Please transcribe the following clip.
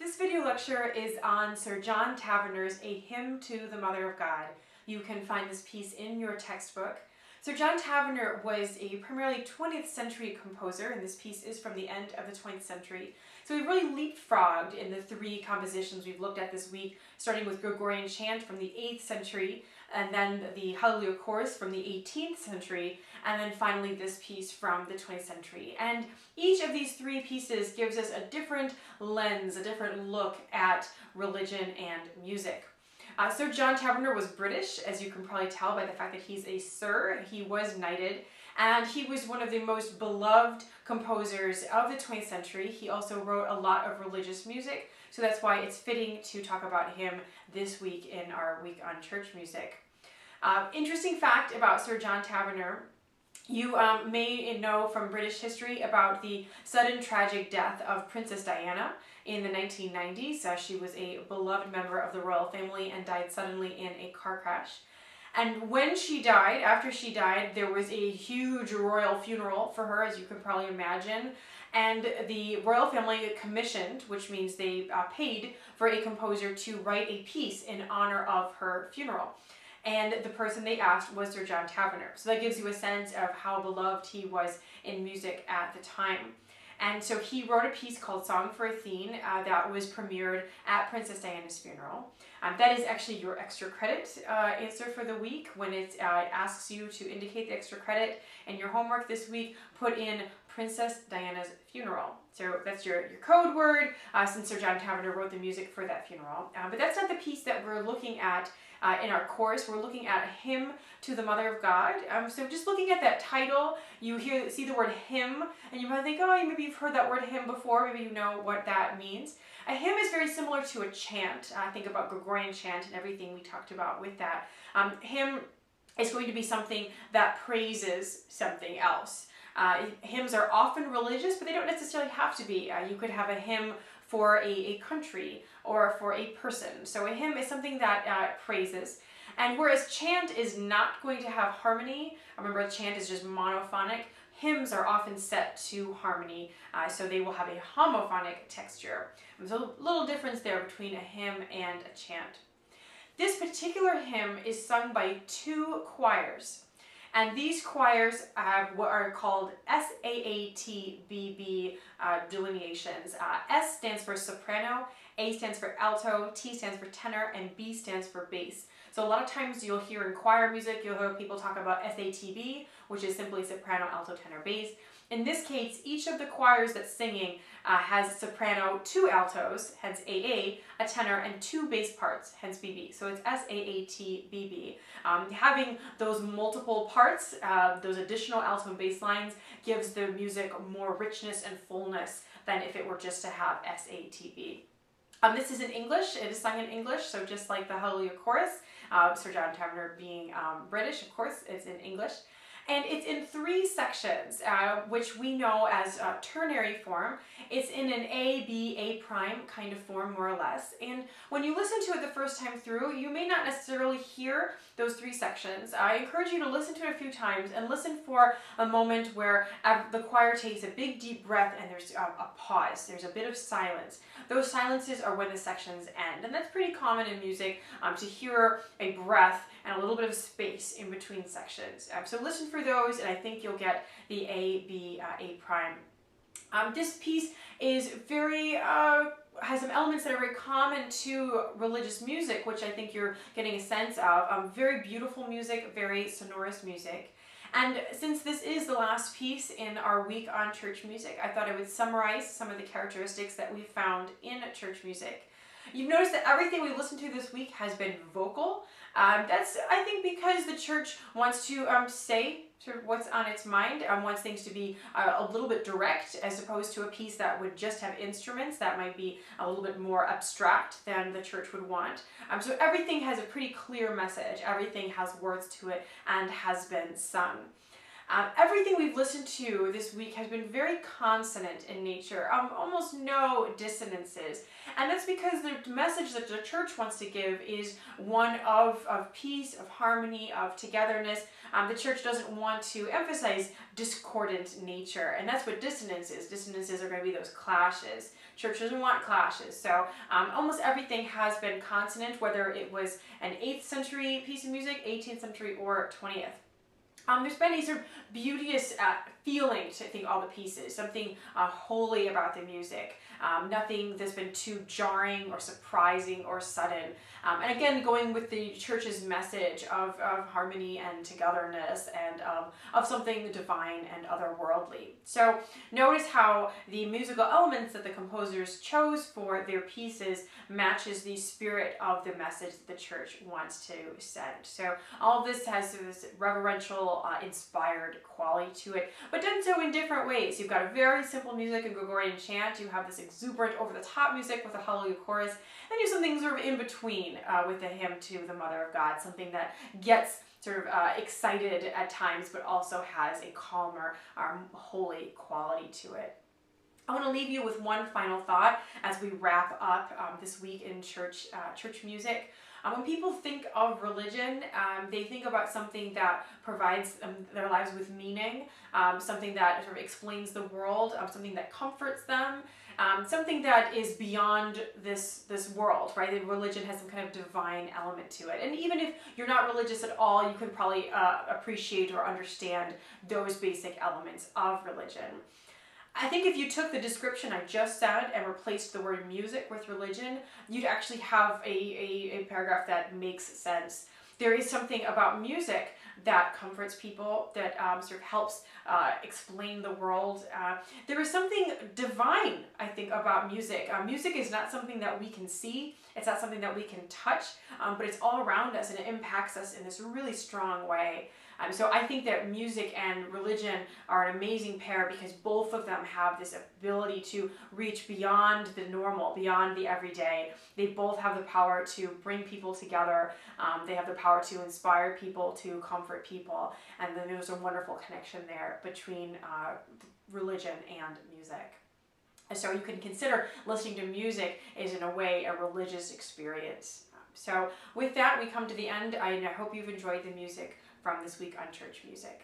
This video lecture is on Sir John Taverner's A Hymn to the Mother of God. You can find this piece in your textbook. Sir John Taverner was a primarily 20th century composer, and this piece is from the end of the 20th century. So we've really leapfrogged in the three compositions we've looked at this week, starting with Gregorian chant from the 8th century, and then the Hallelujah Chorus from the 18th century, and then finally this piece from the 20th century. And each of these three pieces gives us a different lens, a different look at religion and music. Sir John Taverner was British, as you can probably tell by the fact that he's a Sir. He was knighted, and he was one of the most beloved composers of the 20th century. He also wrote a lot of religious music, so that's why it's fitting to talk about him this week in our week on church music. Interesting fact about Sir John Taverner. You may know from British history about the sudden tragic death of Princess Diana in the 1990s. She was a beloved member of the royal family and died suddenly in a car crash. And when she died, after she died, there was a huge royal funeral for her, as you can probably imagine. And the royal family commissioned, which means they paid for a composer to write a piece in honor of her funeral. And the person they asked was Sir John Taverner. So that gives you a sense of how beloved he was in music at the time. And so he wrote a piece called Song for Athene that was premiered at Princess Diana's funeral. That is actually your extra credit answer for the week. When it asks you to indicate the extra credit in your homework this week, put in Princess Diana's funeral. So that's your code word, since Sir John Taverner wrote the music for that funeral. But that's not the piece that we're looking at in our course. We're looking at a hymn to the Mother of God. So just looking at that title, you see the word hymn, and you might think, oh, maybe you've heard that word hymn before, maybe you know what that means. A hymn is very similar to a chant. Think about Gregorian chant and everything we talked about with that. Hymn is going to be something that praises something else. Hymns are often religious, but they don't necessarily have to be. You could have a hymn for a country or for a person. So a hymn is something that praises. And whereas chant is not going to have harmony, remember chant is just monophonic, hymns are often set to harmony, so they will have a homophonic texture. There's a little difference there between a hymn and a chant. This particular hymn is sung by two choirs. And these choirs have what are called SAATBB delineations. S stands for soprano, A stands for alto, T stands for tenor, and B stands for bass. So a lot of times you'll hear in choir music, you'll hear people talk about SATB, which is simply soprano, alto, tenor, bass. In this case, each of the choirs that's singing has soprano, 2 altos, hence AA, a tenor, and 2 bass parts, hence BB. So it's SAATBB. Having those multiple parts, those additional alto and bass lines, gives the music more richness and fullness than if it were just to have SATB. This is in English. It is sung in English, so just like the Hallelujah Chorus, Sir John Taverner being British, of course, it's in English. And it's in 3 sections, which we know as ternary form. It's in an A, B, A prime kind of form, more or less. And when you listen to it the first time through, you may not necessarily hear those 3 sections. I encourage you to listen to it a few times and listen for a moment where the choir takes a big deep breath and there's a pause. There's a bit of silence. Those silences are when the sections end. And that's pretty common in music, to hear a breath and a little bit of space in between sections. So listen for those, and I think you'll get the A, B, A prime. This piece is has some elements that are very common to religious music, which I think you're getting a sense of. Very beautiful music, very sonorous music. And since this is the last piece in our week on church music, I thought I would summarize some of the characteristics that we found in church music. You've noticed that everything we've listened to this week has been vocal. That's, I think, because the church wants to say sort of what's on its mind, wants things to be a little bit direct, as opposed to a piece that would just have instruments that might be a little bit more abstract than the church would want. So everything has a pretty clear message. Everything has words to it and has been sung. Everything we've listened to this week has been very consonant in nature, almost no dissonances. And that's because the message that the church wants to give is one of peace, of harmony, of togetherness. The church doesn't want to emphasize discordant nature, and that's what dissonance is. Dissonances are going to be those clashes. Church doesn't want clashes. So almost everything has been consonant, whether it was an 8th century piece of music, 18th century, or 20th. There's been a sort of beauteous feeling to, I think, all the pieces, something holy about the music, nothing that's been too jarring or surprising or sudden. And again, going with the church's message of harmony and togetherness and of something divine and otherworldly. So notice how the musical elements that the composers chose for their pieces matches the spirit of the message that the church wants to send. So all of this has this reverential, inspired quality to it, but done so in different ways. You've got a very simple music and Gregorian chant. You have this exuberant, over-the-top music with a hallelujah chorus, and you have something sort of in between with the hymn to the Mother of God, something that gets sort of excited at times, but also has a calmer, holy quality to it. I want to leave you with one final thought as we wrap up this week in church music. When people think of religion, they think about something that provides their lives with meaning, something that sort of explains the world, something that comforts them, something that is beyond this world, right? That religion has some kind of divine element to it. And even if you're not religious at all, you can probably appreciate or understand those basic elements of religion. I think if you took the description I just said and replaced the word music with religion, you'd actually have a paragraph that makes sense. There is something about music that comforts people, that sort of helps explain the world. There is something divine, I think, about music. Music is not something that we can see. It's not something that we can touch, but it's all around us and it impacts us in this really strong way. So I think that music and religion are an amazing pair because both of them have this ability to reach beyond the normal, beyond the everyday. They both have the power to bring people together. They have the power to inspire people, to comfort people. And then there's a wonderful connection there between religion and music. So you can consider listening to music as, in a way, a religious experience. So with that, we come to the end. I hope you've enjoyed the music from this week on Church Music.